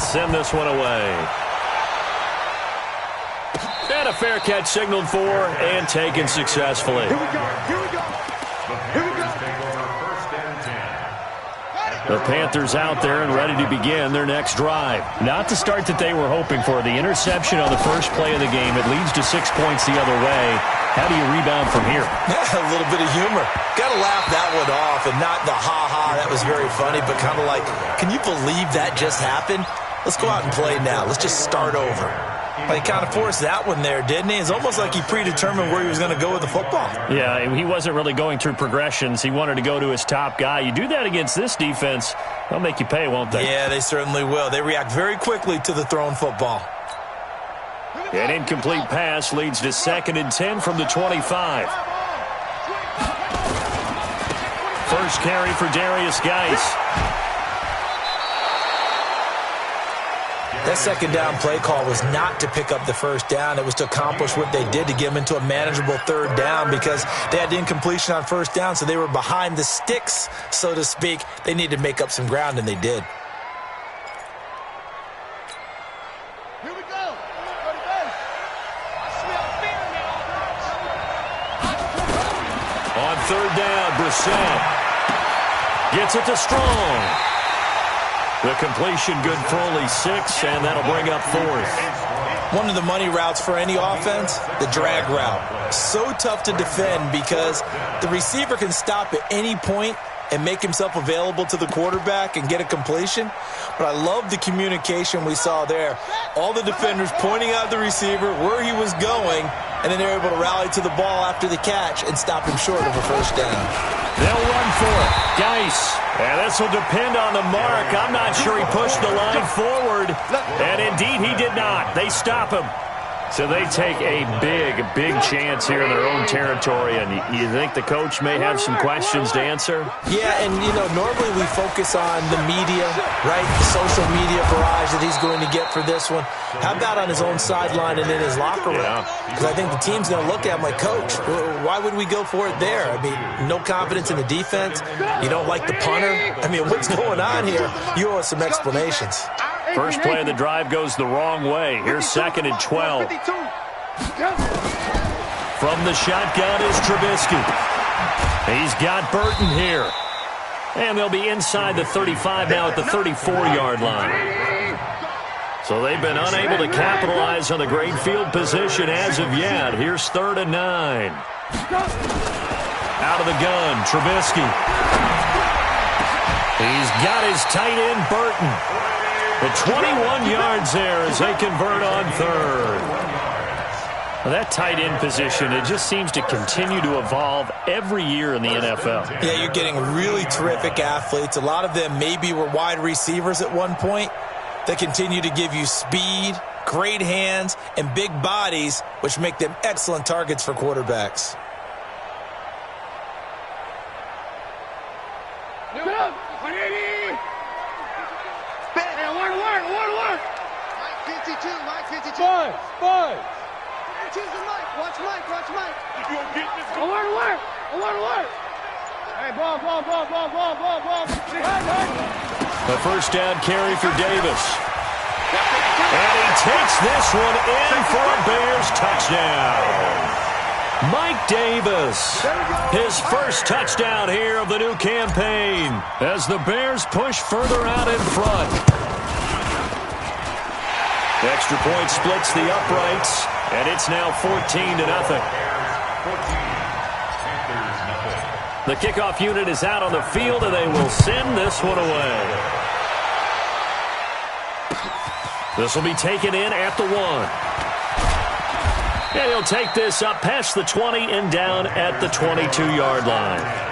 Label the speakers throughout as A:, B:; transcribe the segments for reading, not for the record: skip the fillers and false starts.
A: and send this one away. And a fair catch signaled for and taken successfully.
B: Here we go. Here we go. Here we go.
A: The Panthers out there and ready to begin their next drive. Not the start that they were hoping for. The interception on the first play of the game. It leads to 6 points the other way. How do you rebound from here?
C: Yeah, a little bit of humor. Got to laugh that one off and not the ha-ha. That was very funny, but kind of like, can you believe that just happened? Let's go out and play now. Let's just start over. He kind of forced that one there, didn't he? It's almost like he predetermined where he was going to go with the football.
A: Yeah, he wasn't really going through progressions. He wanted to go to his top guy. You do that against this defense, they'll make you pay, won't they?
C: Yeah, they certainly will. They react very quickly to the thrown football.
A: An incomplete pass leads to 2nd and 10 from the 25. First carry for Darius Geis.
C: That second down play call was not to pick up the first down. It was to accomplish what they did to get them into a manageable third down because they had incompletion on first down, so they were behind the sticks, so to speak. They needed to make up some ground, and they did.
B: Here we go.
A: On third down, Brissett gets it to Strong. The completion good for only 6, and that'll bring up 4th.
C: One of the money routes for any offense, the drag route. So tough to defend because the receiver can stop at any point and make himself available to the quarterback and get a completion. But I love the communication we saw there. All the defenders pointing out the receiver, where he was going, and then they're able to rally to the ball after the catch and stop him short of a first down.
A: They'll run for it. Geis. And this will depend on the mark. I'm not sure he pushed the line forward. And indeed he did not. They stop him. So they take a big chance here in their own territory. And you think the coach may have some questions to answer?
C: Yeah, and, normally we focus on the media, right? The social media barrage that he's going to get for this one. How about on his own sideline and in his locker room? Because I think the team's going to look at him like, Coach, why would we go for it there? I mean, no confidence in the defense. You don't like the punter. I mean, what's going on here? You owe us some explanations.
A: First play of the drive goes the wrong way. Here's 2nd and 12. From the shotgun is Trubisky. He's got Burton here. And they'll be inside the 35 now at the 34-yard line. So they've been unable to capitalize on the great field position as of yet. Here's 3rd and 9. Out of the gun, Trubisky. He's got his tight end, Burton. The 21 yards there as they convert on 3rd. Well, that tight end position, it just seems to continue to evolve every year in the NFL.
C: Yeah, you're getting really terrific athletes. A lot of them maybe were wide receivers at one point that continue to give you speed, great hands, and big bodies, which make them excellent targets for quarterbacks.
B: Five. Choose the mic. Watch Mike. You gonna get this? Alert. Hey, ball.
A: The first down carry for Davis. And he takes this one in for a Bears touchdown. Mike Davis, his first touchdown here of the new campaign as the Bears push further out in front. The extra point splits the uprights, and it's now 14-0. The kickoff unit is out on the field, and they will send this one away. This will be taken in at the 1. And he'll take this up past the 20 and down at the 22-yard line.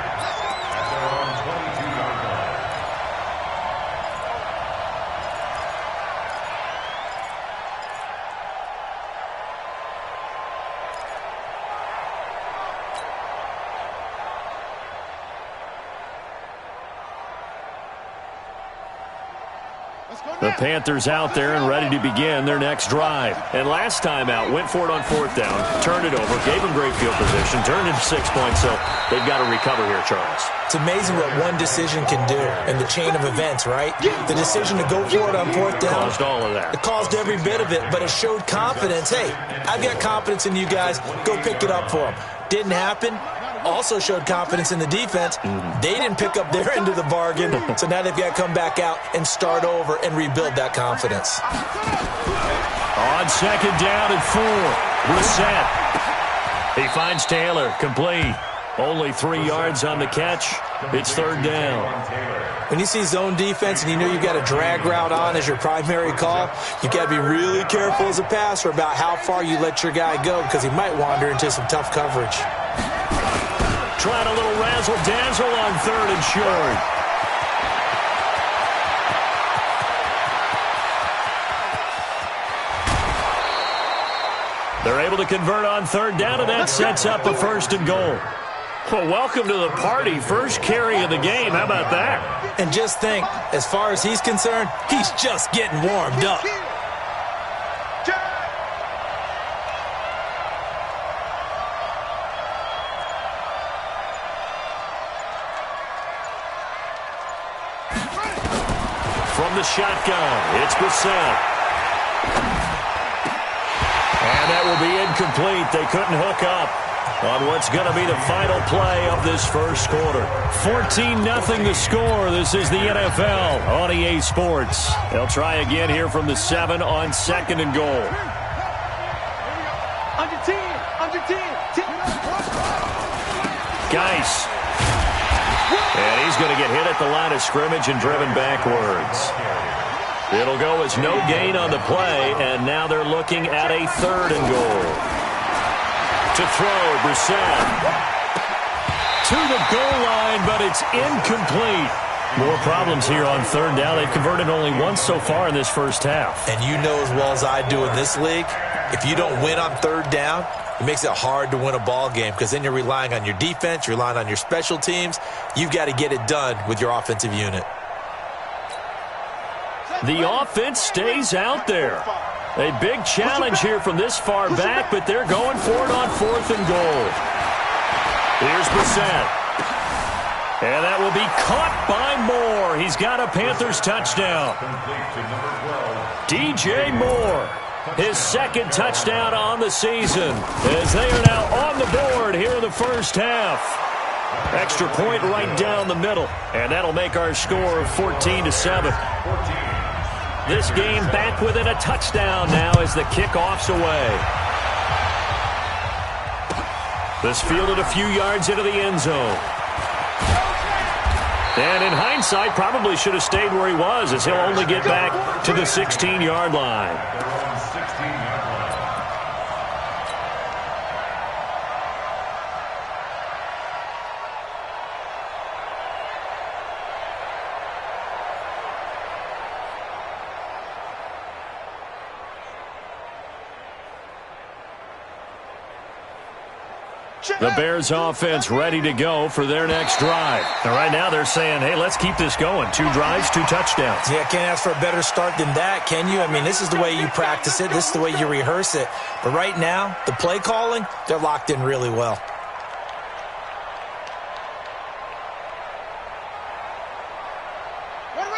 A: The Panthers out there and ready to begin their next drive. And last time out, went for it on 4th down, turned it over, gave them great field position, turned into 6 points, so they've got to recover here, Charles.
C: It's amazing what one decision can do in the chain of events, right? The decision to go for it on 4th down.
A: Caused all of that.
C: It caused every bit of it, but it showed confidence. Hey, I've got confidence in you guys. Go pick it up for them. Didn't happen. Also showed confidence in the defense. They didn't pick up their end of the bargain, so now they've got to come back out and start over and rebuild that confidence.
A: On 2nd down and 4, Brissett. He finds Taylor, complete. Only 3 yards on the catch. It's 3rd down.
C: When you see zone defense and you know you've got a drag route on as your primary call, you've got to be really careful as a passer about how far you let your guy go because he might wander into some tough coverage.
A: Trying a little razzle-dazzle on 3rd and short. They're able to convert on 3rd down, and that sets up a 1st and goal. Well, welcome to the party. First carry of the game. How about that?
C: And just think, as far as he's concerned, he's just getting warmed up.
A: From the shotgun, it's Brissett. And that will be incomplete. They couldn't hook up on what's going to be the final play of this first quarter. 14-0 the score. This is the NFL on EA Sports. They'll try again here from the 7 on 2nd and goal.
B: Under 10.
A: Geis. And he's going to get hit at the line of scrimmage and driven backwards. It'll go as no gain on the play, and now they're looking at a 3rd and goal. To throw, Brissett. To the goal line, but it's incomplete. More problems here on 3rd down. They've converted only once so far in this first half.
C: And you know as well as I do in this league, if you don't win on 3rd down, it makes it hard to win a ball game because then you're relying on your defense, you're relying on your special teams. You've got to get it done with your offensive unit.
A: The offense stays out there. A big challenge here from this far back, but they're going for it on 4th and goal. Here's Brissett. And that will be caught by Moore. He's got a Panthers touchdown. DJ Moore, his 2nd touchdown on the season, as they are now on the board here in the first half. Extra point right down the middle, and that'll make our score 14-7. This game back within a touchdown now as the kickoff's away. This fielded a few yards into the end zone. And in hindsight, probably should have stayed where he was, as he'll only get back to the 16-yard line. The Bears offense ready to go for their next drive. And right now they're saying, hey, let's keep this going. 2 drives, 2 touchdowns.
C: Yeah, can't ask for a better start than that, can you? I mean, this is the way you practice it. This is the way you rehearse it. But right now, the play calling, they're locked in really well.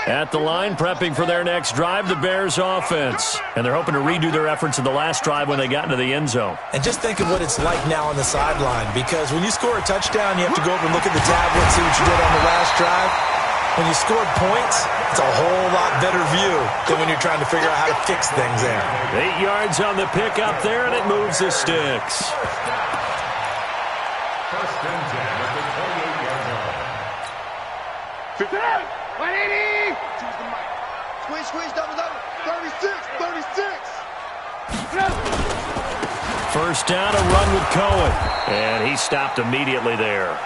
A: At the line, prepping for their next drive, the Bears offense. And they're hoping to redo their efforts in the last drive when they got into the end zone.
C: And just think of what it's like now on the sideline, because when you score a touchdown, you have to go over and look at the tablet and see what you did on the last drive. When you scored points, it's a whole lot better view than when you're trying to figure out how to fix things there.
A: 8 yards on the pickup there, and it moves the sticks.
B: First and 10 at the 28-yard line. 180! Squeeze, double. 36.
A: First down, a run with Cohen. And he stopped immediately there.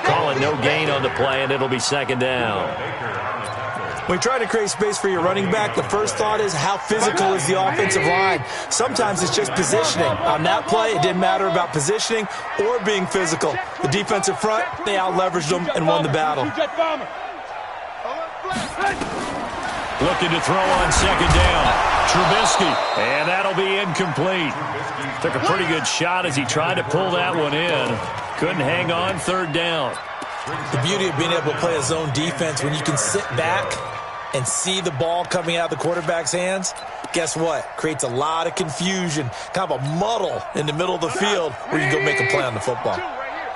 A: Calling no gain on the play, and it'll be 2nd down.
C: When you're trying to create space for your running back, the first thought is how physical is the offensive line. Sometimes it's just positioning. On that play, it didn't matter about positioning or being physical. The defensive front, they out-leveraged them and won the battle.
A: Looking to throw on second down. Trubisky, and that'll be incomplete. Took a pretty good shot as he tried to pull that one in. Couldn't hang on third down.
C: The beauty of being able to play a zone defense when you can sit back and see the ball coming out of the quarterback's hands, guess what? Creates a lot of confusion, kind of a muddle in the middle of the field where you can go make a play on the football.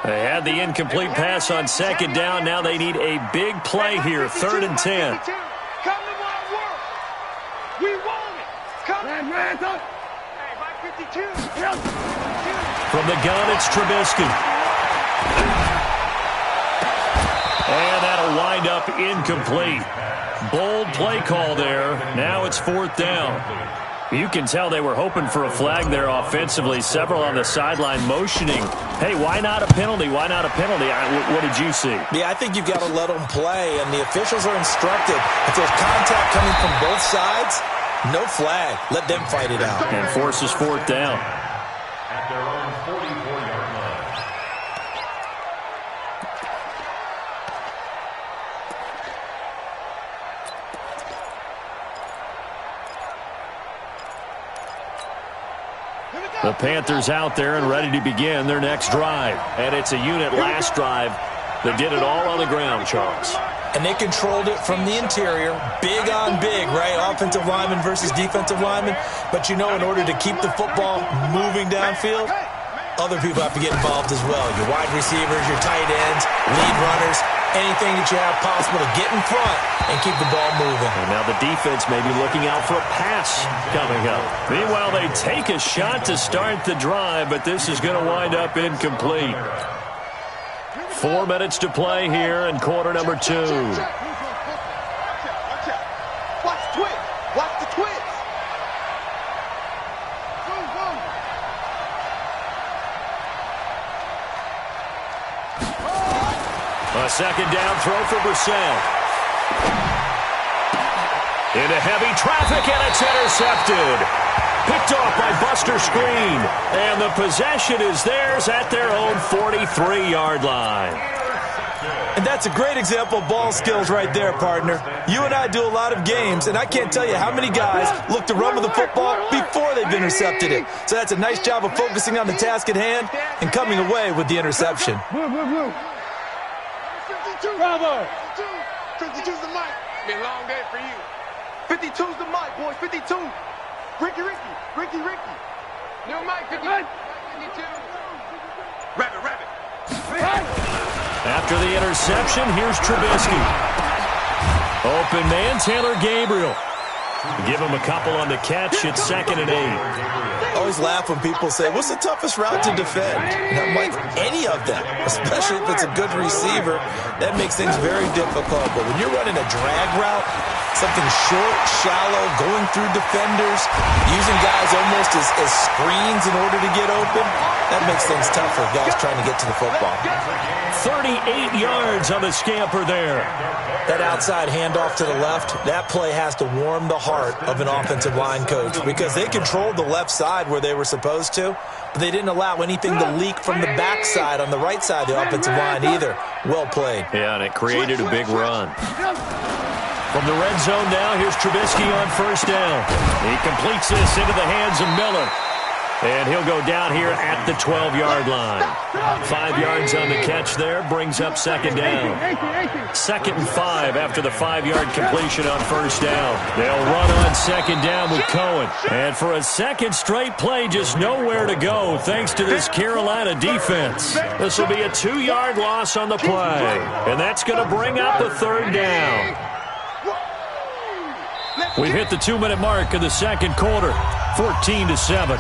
A: They had the incomplete pass on second down. Now they need a big play here, 3rd and 10.
B: Come to my work. We want it. Come on, man. Hey, by 52.
A: From the gun, it's Trubisky. And that'll wind up incomplete. Bold play call there. Now it's 4th down. You can tell they were hoping for a flag there offensively. Several on the sideline motioning. Hey, why not a penalty? Why not a penalty? What did you see?
C: Yeah, I think you've got to let them play, and the officials are instructed. If there's contact coming from both sides, no flag. Let them fight it out.
A: And forces 4th down.
D: At their own 44-yard line.
A: The Panthers out there and ready to begin their next drive. And it's a unit last drive that did it all on the ground, Charles.
C: And they controlled it from the interior, big on big, right? Offensive lineman versus defensive lineman. But you know, in order to keep the football moving downfield, other people have to get involved as well. Your wide receivers, your tight ends, lead runners, anything that you have possible to get in front and keep the ball moving.
A: And now the defense may be looking out for a pass coming up. Meanwhile, they take a shot to start the drive, but this is going to wind up incomplete. 4 minutes to play here in quarter number 2.
B: Watch the twist. Watch the twist.
A: A second down throw for Brissett. Into heavy traffic, and it's intercepted. Picked off by Buster Screen. And the possession is theirs at their own 43-yard line.
C: And that's a great example of ball skills right there, partner. You and I do a lot of games, and I can't tell you how many guys look to run with the football before they've intercepted it. So that's a nice job of focusing on the task at hand and coming away with the interception.
B: Bravo. 52's the mic. Been a long day for you. 52's the mic, boys. 52. Ricky. New mic, 52. Rabbit.
A: After the interception, here's Trubisky. Open man, Taylor Gabriel. Give him a couple on the catch. It's 2nd and 8.
C: I always laugh when people say, what's the toughest route to defend? And I'm like, any of them, especially if it's a good receiver. That makes things very difficult. But when you're running a drag route, something short, shallow, going through defenders, using guys almost as screens in order to get open, that makes things tough for guys trying to get to the football.
A: 38 yards on the scamper there.
C: That outside handoff to the left, that play has to warm the heart of an offensive line coach because they controlled the left side where they were supposed to, but they didn't allow anything to leak from the backside on the right side of the offensive line either. Well played.
A: Yeah, and it created a big run. From the red zone now, here's Trubisky on 1st down. He completes this into the hands of Miller. And he'll go down here at the 12-yard line. 5 yards on the catch there, brings up 2nd down. 2nd and 5 after the 5-yard completion on 1st down. They'll run on 2nd down with Cohen. And for a second straight play, just nowhere to go thanks to this Carolina defense. This will be a 2-yard loss on the play. And that's going to bring up the 3rd down. We've hit the 2-minute mark of the second quarter, 14-7.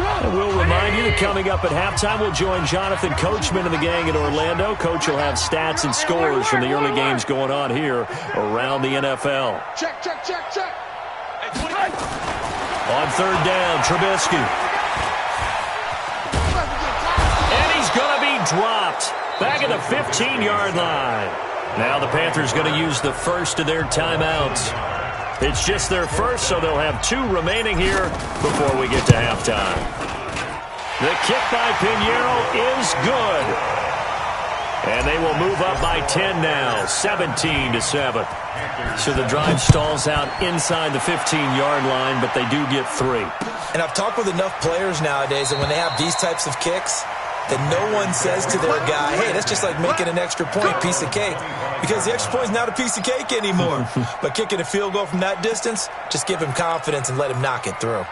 A: And we'll remind you that coming up at halftime, we'll join Jonathan Coachman and the gang in Orlando. Coach will have stats and scores from the early games going on here around the NFL.
B: Check.
A: On 3rd down, Trubisky. And he's going to be dropped back at the 15-yard line. Now the Panthers going to use the first of their timeouts. It's just their first, so they'll have 2 remaining here before we get to halftime. The kick by Pinheiro is good. And they will move up by 10 now, 17-7. So the drive stalls out inside the 15-yard line, but they do get 3.
C: And I've talked with enough players nowadays that when they have these types of kicks, that no one says to their guy, hey, that's just like making an extra point, piece of cake. Because the extra point is not a piece of cake anymore. But kicking a field goal from that distance, just give him confidence and let him knock it through.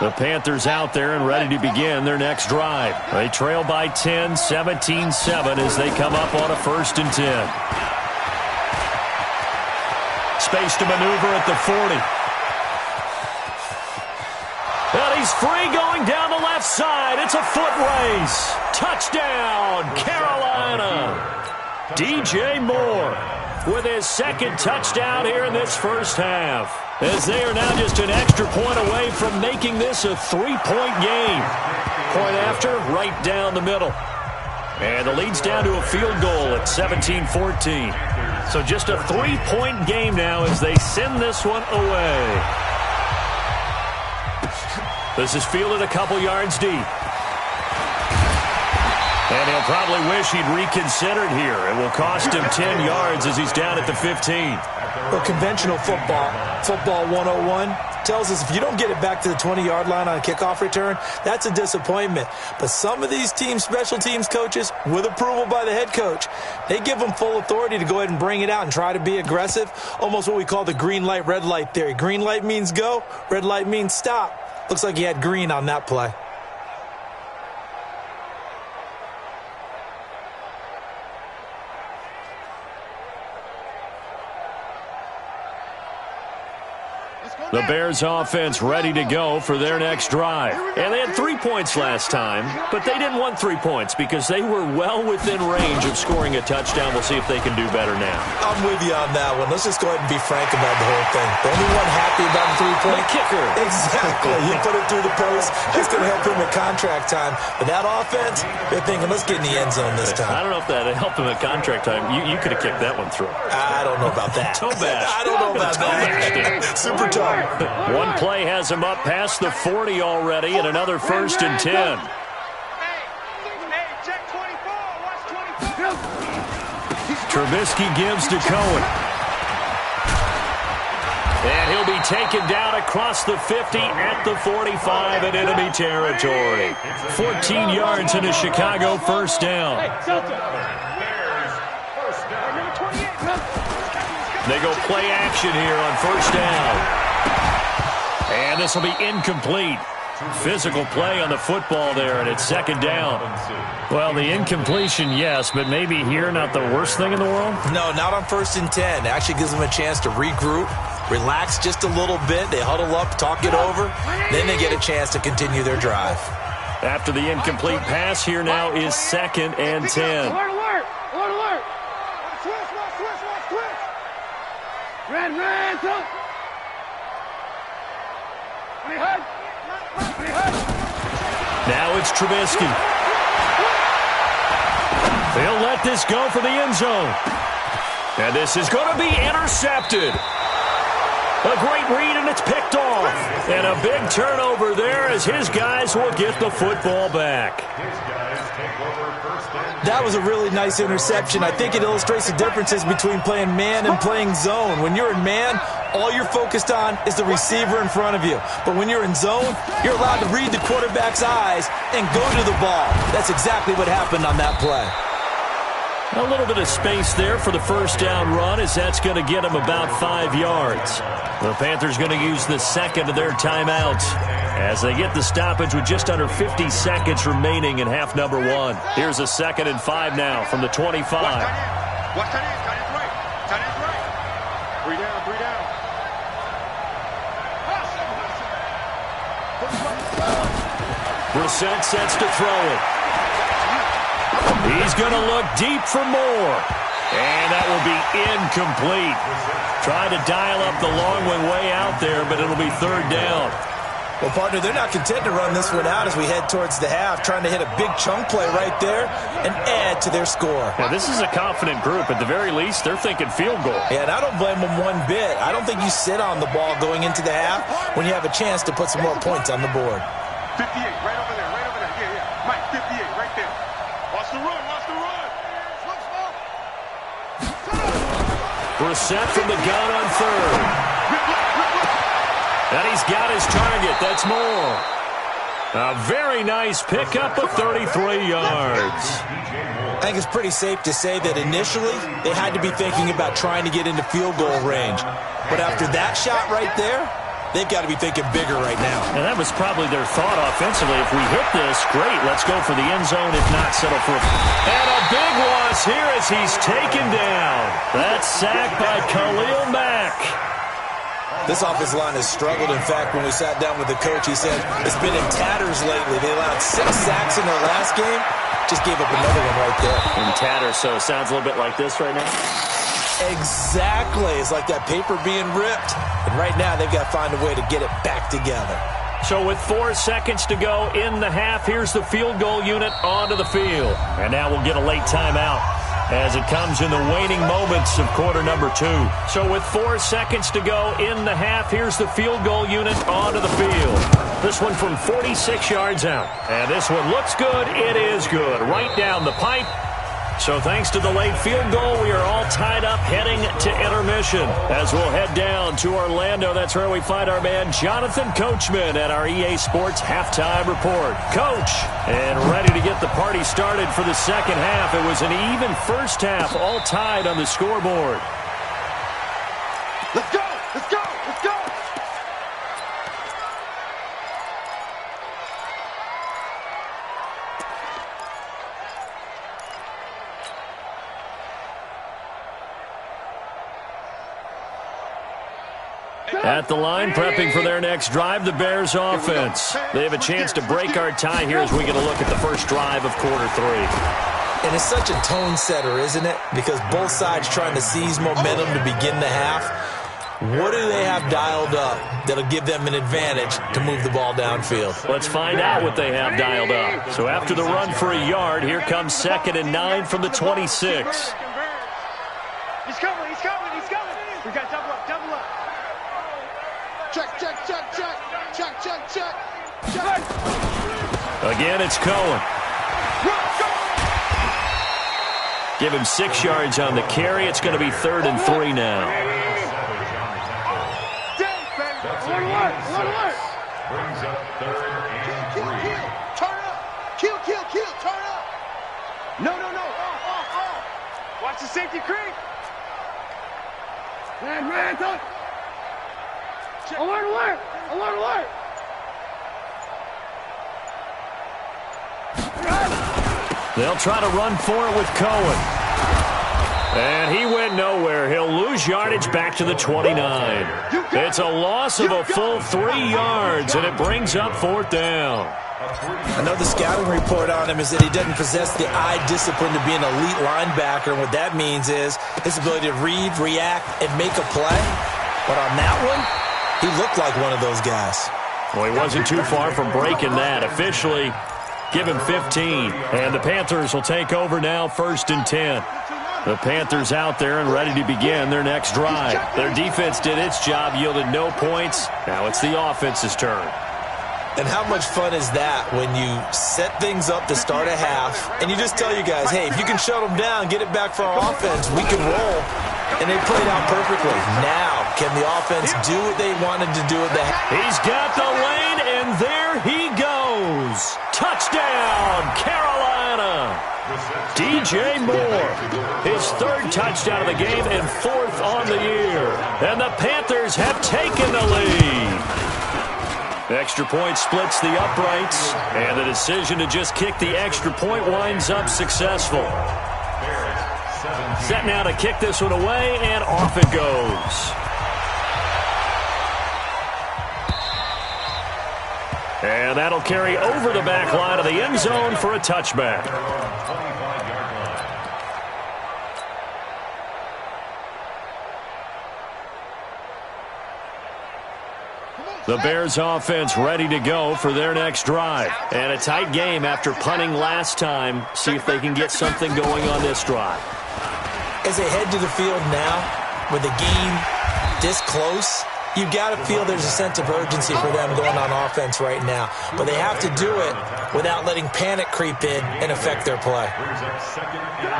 A: The Panthers out there and ready to begin their next drive. They trail by 10, 17-7 as they come up on a 1st and 10. Space to maneuver at the 40. And he's free going down the left side. It's a foot race. Touchdown, Carolina. DJ Moore with his 2nd touchdown here in this first half, as they are now just an extra point away from making this a 3-point game. Point after, right down the middle. And the lead's down to a field goal at 17-14. So just a 3-point game now as they send this one away. This is fielded a couple yards deep. And he'll probably wish he'd reconsidered here. It will cost him 10 yards as he's down at the 15.
C: Well, conventional football 101, tells us if you don't get it back to the 20-yard line on a kickoff return, that's a disappointment. But some of these special teams coaches, with approval by the head coach, they give them full authority to go ahead and bring it out and try to be aggressive, almost what we call the green light, red light theory. Green light means go, red light means stop. Looks like he had green on that play.
A: The Bears offense ready to go for their next drive. And they had 3 points last time, but they didn't want 3 points because they were well within range of scoring a touchdown. We'll see if they can do better now.
C: I'm with you on that one. Let's just go ahead and be frank about the whole thing. The only one happy about the 3-point
A: kicker.
C: Exactly. You put it through the post. It's going to help him at contract time. But that offense, they're thinking, let's get in the end zone this time.
A: I don't know if that helped him at contract time. You could have kicked that one through.
C: I don't know about that.
A: Toe bash.
C: I don't know about that. Super tough.
A: One play has him up past the 40 already, and another 1st and 10.
B: Hey, check 24. Watch 24.
A: Trubisky gives to Cohen. And he'll be taken down across the 50 at the 45 in enemy territory. 14 yards in a Chicago 1st down. They go play action here on 1st down. And this will be incomplete. Physical play on the football there, and it's 2nd down. Well, the incompletion, yes, but maybe here not the worst thing in the world?
C: No, not on 1st and 10. It actually gives them a chance to regroup, relax just a little bit. They huddle up, talk it over. Then they get a chance to continue their drive.
A: After the incomplete pass, here now is 2nd and 10.
B: Alert, alert! Alert, alert! Switch! Red, up!
A: Now it's Trubisky. They'll let this go for the end zone. And this is going to be intercepted. A great read, and it's picked off. And a big turnover there as his guys will get the football back.
C: That was a really nice interception. I think it illustrates the differences between playing man and playing zone. When you're in man, all you're focused on is the receiver in front of you. But when you're in zone, you're allowed to read the quarterback's eyes and go to the ball. That's exactly what happened on that play.
A: A little bit of space there for the 1st down run, as that's going to get him about 5 yards. The Panthers going to use the 2nd of their timeouts as they get the stoppage with just under 50 seconds remaining in half number 1. Here's a 2nd and 5 now from the 25.
B: Watch tight end. Tight end's right. Tight end's right. 3 down, 3 down.
A: Brissett sets to throw it. He's going to look deep for more. And that will be incomplete. Trying to dial up the long one way out there, but it'll be 3rd down.
C: Well, partner, they're not content to run this one out as we head towards the half, trying to hit a big chunk play right there and add to their score.
A: Now, this is a confident group. At the very least, they're thinking field goal.
C: Yeah, and I don't blame them one bit. I don't think you sit on the ball going into the half when you have a chance to put some more points on the board.
B: 58, right over there.
A: Brissett from the gun on third. And he's got his target. That's Moore. A very nice pickup of 33 yards.
C: I think it's pretty safe to say that initially they had to be thinking about trying to get into field goal range. But after that shot right there, they've got to be thinking bigger right now.
A: And that was probably their thought offensively. If we hit this, great, let's go for the end zone. If not, settle for And a big loss here as he's taken down. That's sacked by Khalil Mack.
C: This offensive line has struggled. In fact, when we sat down with the coach, he said it's been in tatters lately. They allowed 6 sacks in their last game. Just gave up another one right there.
A: In tatters, so it sounds a little bit like this right now.
C: Exactly. It's like that paper being ripped. And right now, they've got to find a way to get it back together.
A: So with 4 seconds to go in the half, here's the field goal unit onto the field. And now we'll get a late timeout as it comes in the waning moments of quarter number 2. So with 4 seconds to go in the half, here's the field goal unit onto the field. This one from 46 yards out. And this one looks good. It is good. Right down the pipe. So thanks to the late field goal, we are all tied up heading to intermission. As we'll head down to Orlando, that's where we find our man Jonathan Coachman at our EA Sports Halftime Report. Coach, and ready to get the party started for the second half. It was an even first half, all tied on the scoreboard.
B: Let's go! Let's go! Let's go!
A: At the line, prepping for their next drive, the Bears offense. They have a chance to break our tie here as we get a look at the first drive of quarter 3.
C: And it's such a tone setter, isn't it? Because both sides trying to seize momentum to begin the half. What do they have dialed up that'll give them an advantage to move the ball downfield?
A: Let's find out what they have dialed up. So after the run for a yard, here comes 2nd and 9 from the 26.
B: He's coming, he's coming, he's coming. We got double up, double up. Check, check, check, check. Check, check, check. Check.
A: Again, it's Cohen. Give him 6 yards on the carry. It's going to be 3rd and 3 now.
D: Brings up 3rd and 3.
B: Turn up. Kill, kill, kill. Turn up. No, no, no. Watch the safety creep. Man, don't. Alert, alert. Alert, alert.
A: They'll try to run for it with Cohen. And he went nowhere. He'll lose yardage back to the 29. It's a loss of a full 3 yards, and it brings up 4th down.
C: I know the scouting report on him is that he doesn't possess the eye discipline to be an elite linebacker. And what that means is his ability to read, react, and make a play. But on that one, he looked like one of those guys.
A: Well, he wasn't too far from breaking that. Officially, give him 15. And the Panthers will take over now, 1st and 10. The Panthers out there and ready to begin their next drive. Their defense did its job, yielded no points. Now it's the offense's turn.
C: And how much fun is that when you set things up to start a half and you just tell your guys, hey, if you can shut them down, get it back for our offense, we can roll. And they played out perfectly. Now, can the offense do what they wanted to do at the half?
A: He's got the lane, and there he goes. Touchdown, Carolina. DJ Moore, his 3rd touchdown of the game and 4th on the year. And the Panthers have taken the lead. Extra point splits the uprights, and the decision to just kick the extra point winds up successful. Set now to kick this one away, and off it goes. And that'll carry over the back line of the end zone for a touchback. The Bears offense ready to go for their next drive. And a tight game after punting last time. See if they can get something going on this drive.
C: As they head to the field now, with the game this close, you've got to feel there's a sense of urgency for them going on offense right now. But they have to do it without letting panic creep in and affect their play.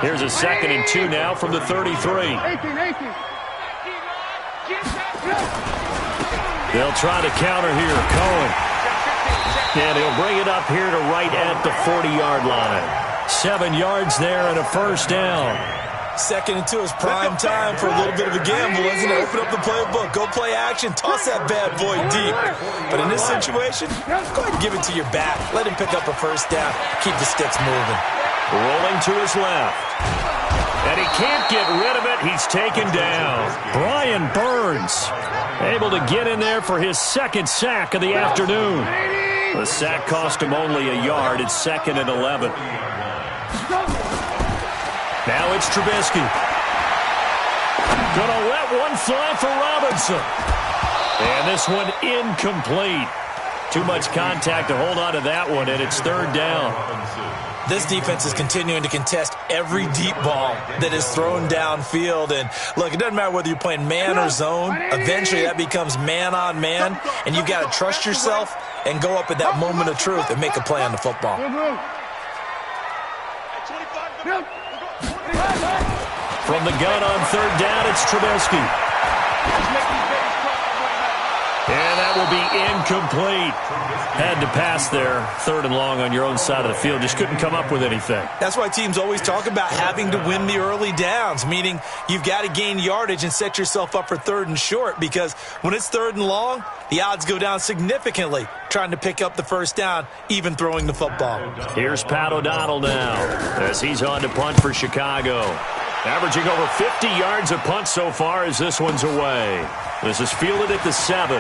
A: Here's a 2nd and 2 now from the 33.
B: 18.
A: They'll try to counter here. Cohen. And he'll bring it up here to right at the 40-yard line. 7 yards there and a first down.
C: 2nd and 2 is prime time for a little bit of a gamble, isn't it? Open up the playbook, go play action, toss that bad boy deep. But in this situation, go ahead and give it to your back. Let him pick up a first down. Keep the sticks moving.
A: Rolling to his left. And he can't get rid of it. He's taken down. Brian Burns able to get in there for his 2nd sack of the afternoon. The sack cost him only a yard. It's 2nd and 11. Now it's Trubisky. Gonna let one fly for Robinson. And this one incomplete. Too much contact to hold on to that one, and it's 3rd down.
C: This defense is continuing to contest every deep ball that is thrown downfield. And, look, it doesn't matter whether you're playing man or zone. Eventually that becomes man-on-man, and you've got to trust yourself and go up at that moment of truth and make a play on the football.
A: From the gun on 3rd down, it's Trubisky. And that will be incomplete. Had to pass there. 3rd and long on your own side of the field. Just couldn't come up with anything.
C: That's why teams always talk about having to win the early downs, meaning you've got to gain yardage and set yourself up for 3rd and short, because when it's 3rd and long, the odds go down significantly trying to pick up the first down, even throwing the football.
A: Here's Pat O'Donnell now as he's on to punt for Chicago. Averaging over 50 yards a punt so far as this one's away. This is fielded at the 7.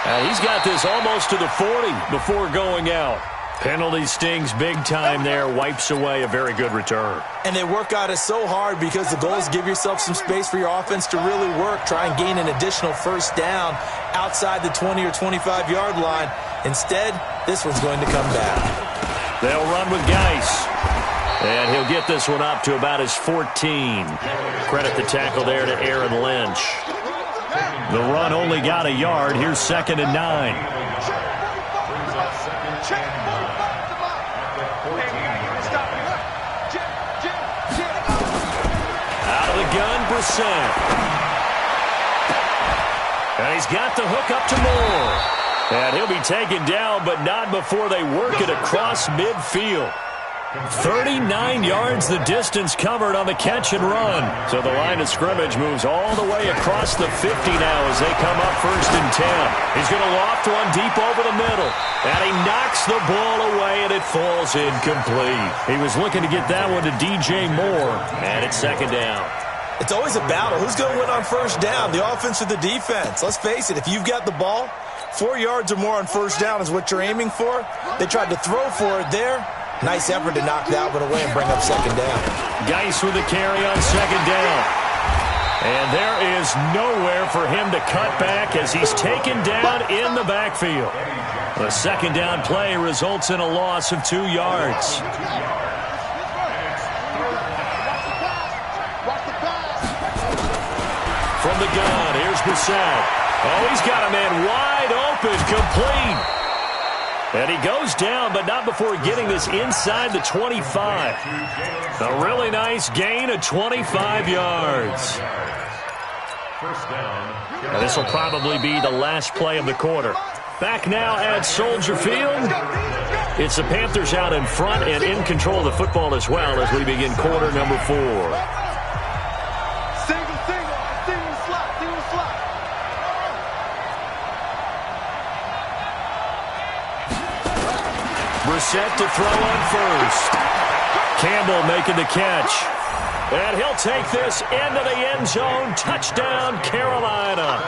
A: And he's got this almost to the 40 before going out. Penalty stings big time there. Wipes away a very good return.
C: And they work out it so hard because the goal is give yourself some space for your offense to really work. Try and gain an additional first down outside the 20 or 25-yard line. Instead, this one's going to come back.
A: They'll run with Geis. And he'll get this one up to about his 14. Credit the tackle there to Aaron Lynch. The run only got a yard. Here's 2nd and 9. Out of the gun, Brissett. And he's got the hook up to Moore. And he'll be taken down, but not before they work it across midfield. 39 yards the distance covered on the catch and run. So the line of scrimmage moves all the way across the 50 now as they come up 1st and 10. He's going to loft one deep over the middle. And he knocks the ball away, and it falls incomplete. He was looking to get that one to DJ Moore. And it's 2nd down.
C: It's always a battle. Who's going to win on first down, the offense or the defense? Let's face it, if you've got the ball, 4 yards or more on first down is what you're aiming for. They tried to throw for it there. Nice effort to knock that one away and bring up 2nd down.
A: Geis with the carry on 2nd down. And there is nowhere for him to cut back as he's taken down in the backfield. The 2nd down play results in a loss of 2 yards. From the gun, here's Brissett. Oh, he's got a man wide open, complete. And he goes down, but not before getting this inside the 25. A really nice gain of 25 yards. And this will probably be the last play of the quarter. Back now at Soldier Field. It's the Panthers out in front and in control of the football as well as we begin quarter number 4. Brissett to throw on first. Campbell making the catch. And he'll take this into the end zone. Touchdown, Carolina.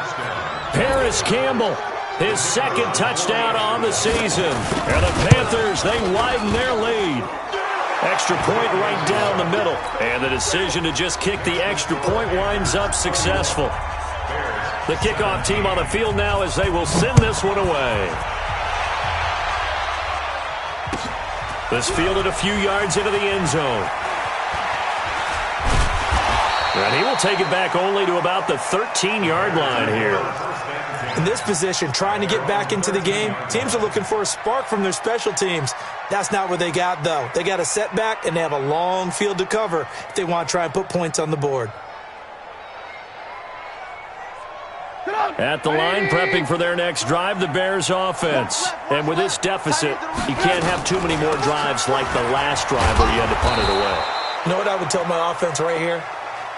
A: Paris Campbell, his 2nd touchdown on the season. And the Panthers, they widen their lead. Extra point right down the middle. And the decision to just kick the extra point winds up successful. The kickoff team on the field now as they will send this one away. This fielded a few yards into the end zone. And he will take it back only to about the 13-yard line here.
C: In this position, trying to get back into the game, teams are looking for a spark from their special teams. That's not what they got, though. They got a setback, and they have a long field to cover if they want to try and put points on the board.
A: At the line, prepping for their next drive, the Bears offense. And with this deficit, you can't have too many more drives like the last drive where you had to punt it away.
C: You know what I would tell my offense right here?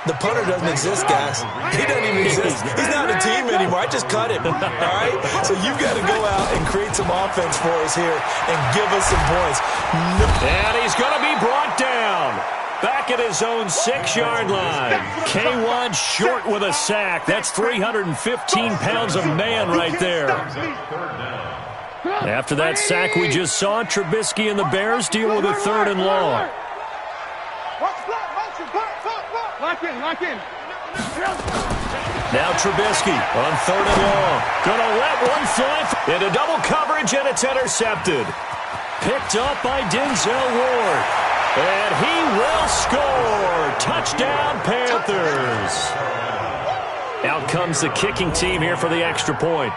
C: The punter doesn't exist, guys. He doesn't even exist. He's not a team anymore. I just cut him, all right? So you've got to go out and create some offense for us here and give us some points.
A: And he's going to be brought down. Back at his own 6-yard line. K1 short with a sack. That's 315 pounds of man right there. After that sack we just saw, Trubisky and the Bears deal with a 3rd and long.
B: Lock in.
A: Now Trubisky on 3rd and long. Gonna let one fly into double coverage, and it's intercepted. Picked up by Denzel Ward. And he will score. Touchdown, Panthers. Out comes the kicking team here for the extra point.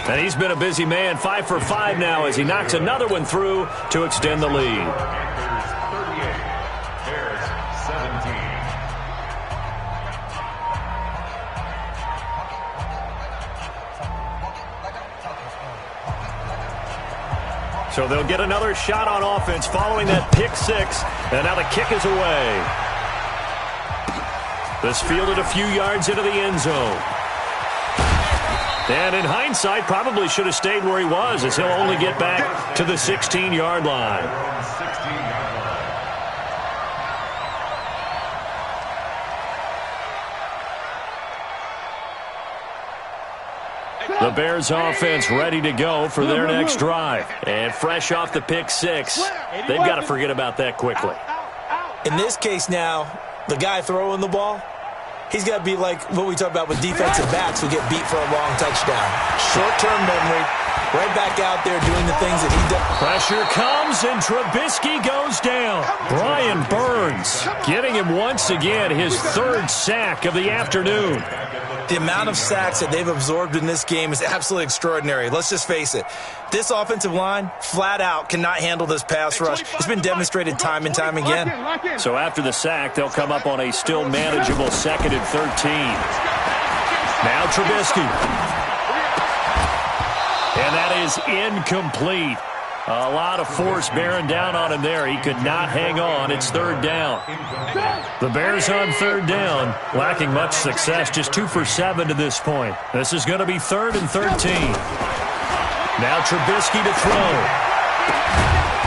A: And he's been a busy man, 5 for 5 now as he knocks another one through to extend the lead. So they'll get another shot on offense following that pick 6. And now the kick is away. This fielded a few yards into the end zone. And in hindsight, probably should have stayed where he was, as he'll only get back to the 16-yard line. The Bears offense ready to go for their next drive. And fresh off the pick 6, they've got to forget about that quickly.
C: In this case now, the guy throwing the ball, he's got to be like what we talk about with defensive backs who get beat for a long touchdown. Short-term memory, right back out there doing the things that he does.
A: Pressure comes, and Trubisky goes down. Brian Burns getting him once again, his 3rd sack of the afternoon.
C: The amount of sacks that they've absorbed in this game is absolutely extraordinary. Let's just face it. This offensive line, flat out, cannot handle this pass rush. It's been demonstrated time and time again.
A: So after the sack, they'll come up on a still manageable 2nd and 13. Now Trubisky. And that is incomplete. A lot of force bearing down on him there. He could not hang on. It's 3rd down. The Bears on 3rd down, lacking much success, just 2 for 7 to this point. This is going to be 3rd and 13. Now Trubisky to throw.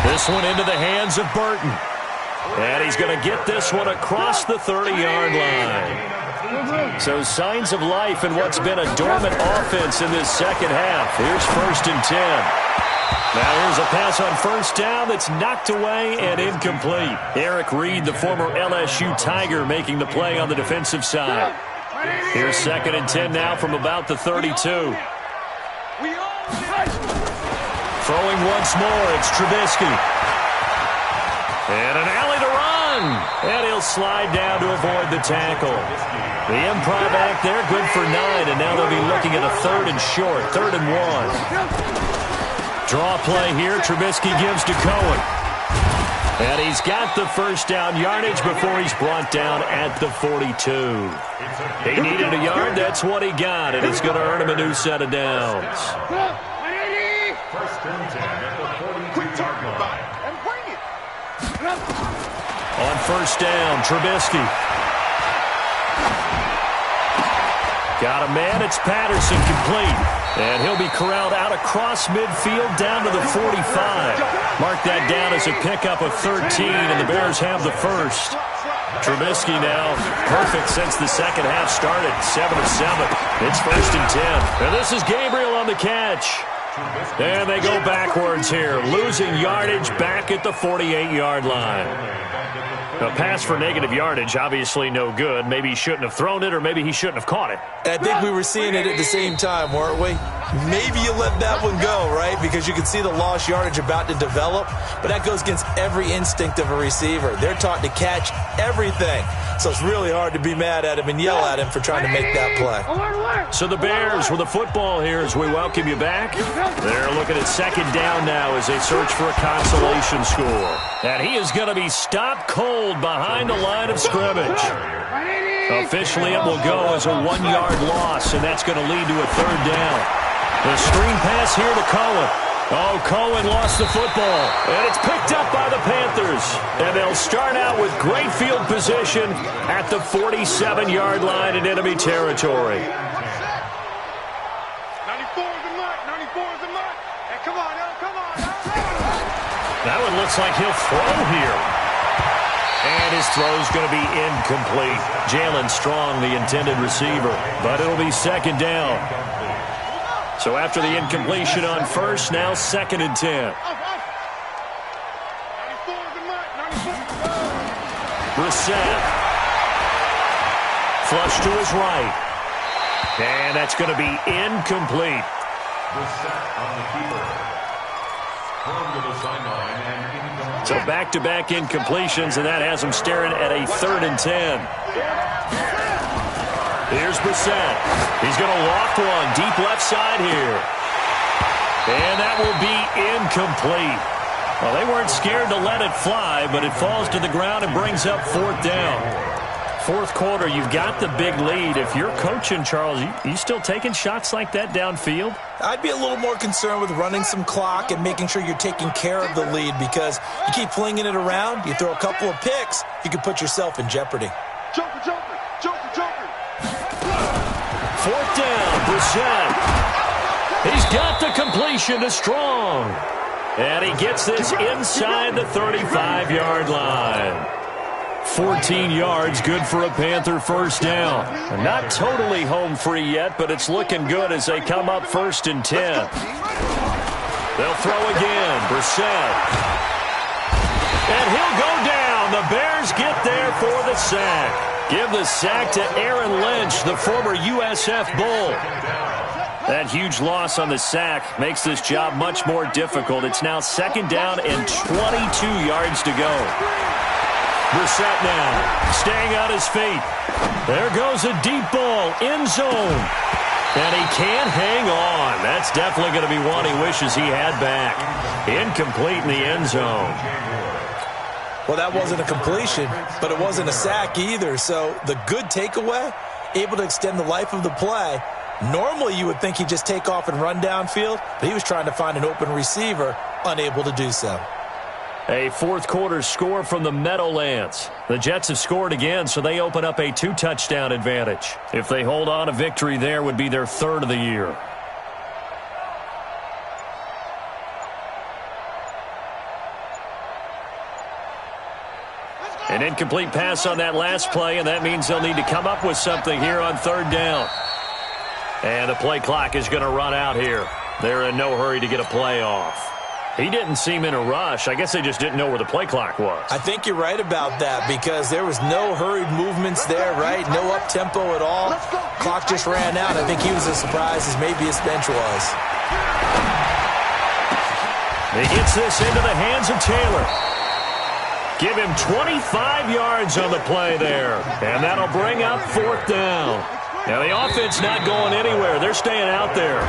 A: This one into the hands of Burton. And he's going to get this one across the 30-yard line. So signs of life in what's been a dormant offense in this second half. Here's 1st and 10. Now here's a pass on 1st down that's knocked away and incomplete. Eric Reed, the former LSU Tiger, making the play on the defensive side. Here's 2nd and 10 now from about the 32. Throwing once more, it's Trubisky. And an alley to run. And he'll slide down to avoid the tackle. The improv act there, good for 9, and now they'll be looking at a 3rd and short, 3rd and 1. Draw play here. Trubisky gives to Cohen. And he's got the 1st down yardage before he's brought down at the 42. He needed a yard. That's what he got. And it's going to earn him a new set of downs. On 1st down, Trubisky. Got a man. It's Patterson complete. And he'll be corralled out across midfield down to the 45. Mark that down as a pickup of 13, and the Bears have the 1st. Trubisky now perfect since the second half started. 7 of 7. It's 1st and 10. And this is Gabriel on the catch. And they go backwards here, losing yardage back at the 48-yard line. A pass for negative yardage, obviously no good. Maybe he shouldn't have thrown it, or maybe he shouldn't have caught it.
C: I think we were seeing it at the same time, weren't we? Maybe you let that one go, right? Because you can see the lost yardage about to develop, but that goes against every instinct of a receiver. They're taught to catch everything. So it's really hard to be mad at him and yell at him for trying to make that play.
A: So the Bears with the football here as we welcome you back. They're looking at second down now as they search for a consolation score. And he is going to be stopped cold behind the line of scrimmage. Officially, it will go as a 1-yard loss, and that's going to lead to a third down. The screen pass here to Cohen. Oh, Cohen lost the football, and it's picked up by the Panthers. And they'll start out with great field position at the 47-yard line in enemy territory.
B: 94 is the mark. 94 is the mark. Hey, come on, now, come on.
A: That one looks like he'll throw here. And his throw's going to be incomplete. Jalen Strong, the intended receiver, but it'll be second down. So after the incompletion on first, now second and 10. Brissett. Flush to his right. And that's going to be incomplete.
D: Brissett on the keeper. Thrown to the sideline and incomplete.
A: So back-to-back incompletions, and that has him staring at a third and 10. Here's Brissett. He's going to loft one deep left side here. And that will be incomplete. Well, they weren't scared to let it fly, but it falls to the ground and brings up fourth down. Fourth quarter, you've got the big lead. If you're coaching, Charles, you still taking shots like that downfield?
C: I'd be a little more concerned with running some clock and making sure you're taking care of the lead, because you keep flinging it around, you throw a couple of picks, you can put yourself in jeopardy.
B: Joker, Joker, Joker, Joker.
A: Fourth down, Brissett. He's got the completion to Strong. And he gets this inside the 35-yard line. 14 yards, good for a Panther first down. Not totally home free yet, but it's looking good as they come up first and 10. They'll throw again, Brissett. And he'll go down. The Bears get there for the sack. Give the sack to Aaron Lynch, the former USF Bull. That huge loss on the sack makes this job much more difficult. It's now second down and 22 yards to go. Brissett now staying on his feet. There goes a deep ball, end zone. And he can't hang on. That's definitely going to be one he wishes he had back. Incomplete in the end zone.
C: Well, that wasn't a completion, but it wasn't a sack either. So the good takeaway, able to extend the life of the play. Normally you would think he'd just take off and run downfield, but he was trying to find an open receiver, unable to do so.
A: A fourth quarter score from the Meadowlands. The Jets have scored again, so they open up a 2-touchdown advantage. If they hold on, a victory there would be their third of the year. An incomplete pass on that last play, and that means they'll need to come up with something here on third down. And the play clock is going to run out here. They're in no hurry to get a play off. He didn't seem in a rush. I guess they just didn't know where the play clock was.
C: I think you're right about that, because there was no hurried movements there, right? No up-tempo at all. Clock just ran out. I think he was as surprised as maybe his bench was.
A: He gets this into the hands of Taylor. Give him 25 yards on the play there. And that'll bring up fourth down. Now, the offense not going anywhere. They're staying out there.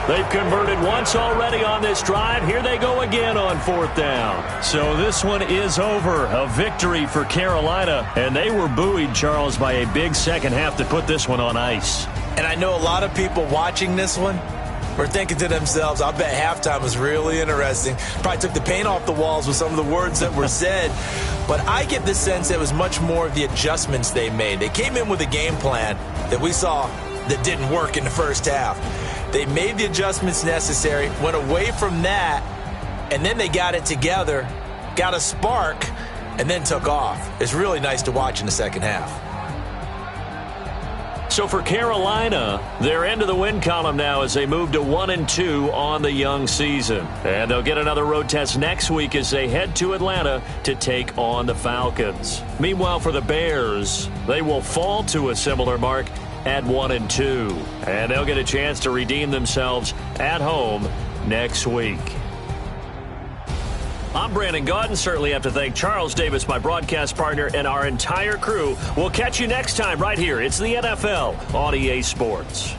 A: They've converted once already on this drive. Here they go again on fourth down. So this one is over. A victory for Carolina. And they were buoyed, Charles, by a big second half to put this one on ice.
C: And I know a lot of people watching this one were thinking to themselves, I bet halftime was really interesting. Probably took the paint off the walls with some of the words that were said. But I get the sense it was much more of the adjustments they made. They came in with a game plan that we saw that didn't work in the first half. They made the adjustments necessary, went away from that, and then they got it together, got a spark, and then took off. It's really nice to watch in the second half.
A: So for Carolina, they're into the win column now as they move to 1-2 on the young season. And they'll get another road test next week as they head to Atlanta to take on the Falcons. Meanwhile, for the Bears, they will fall to a similar mark at 1-2. And they'll get a chance to redeem themselves at home next week. I'm Brandon Gaudin. Certainly have to thank Charles Davis, my broadcast partner, and our entire crew. We'll catch you next time right here. It's the NFL on EA Sports.